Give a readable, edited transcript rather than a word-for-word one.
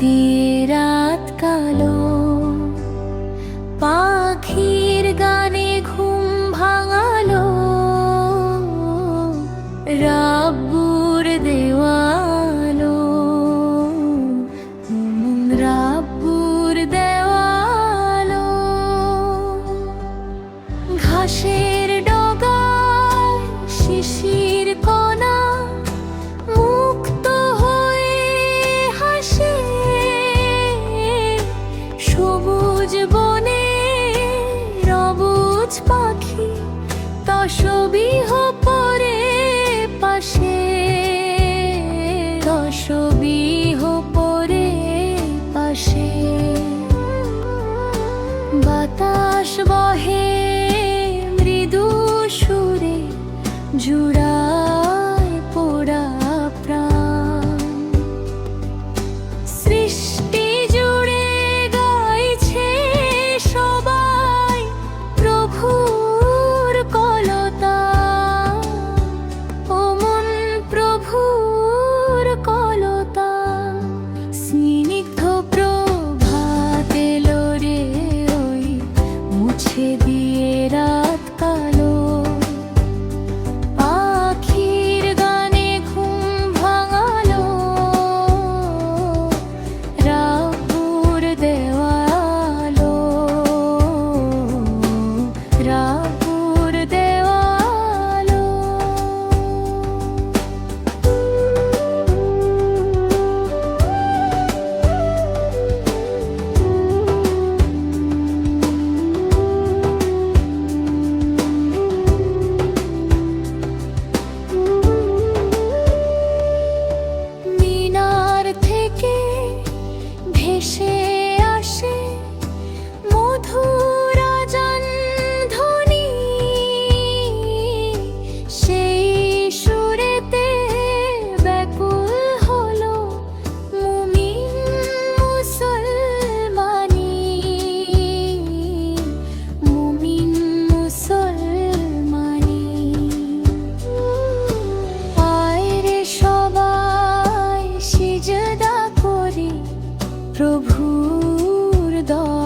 দিয়ে রাত কালো, পাখির গানে ঘুম ভাঙালো, রাব্বুর দেওয়ালো, রাব্বুর দেওয়ালো। ঘাসের ডগায় শিশির কণা মুক্ত হয়ে হাসে, সবুজ বনে রবুজ পাখি তসবিহ পরে পাশে, তসবিহ পরে পাশে। বাতাস বহে মৃদু সুরে, জুড়ায় পোড়া প্রাণ। সৃষ্টি জুড়ে গাইছে সবাই প্রভুর কলতান, ও মন প্রভুর কলতান। স্নিগ্ধ প্রভাত এলো রে ওই মুছে দিয়ে রাত কালো, পাখির গানে ঘুম ভাঙালো, রাব্বুর দেওয়ালো, রাব্বুর দেওয়ালো। মিনার থেকে ভেসে আসে মধুর আজান ধ্বনি, সেই সুরেতে ব্যাকুল হলো মুমিন মুসলমানি, মুমিন মুসলমানি। আয় রে সবাই সিজদা করি প্রভুর দরবারে।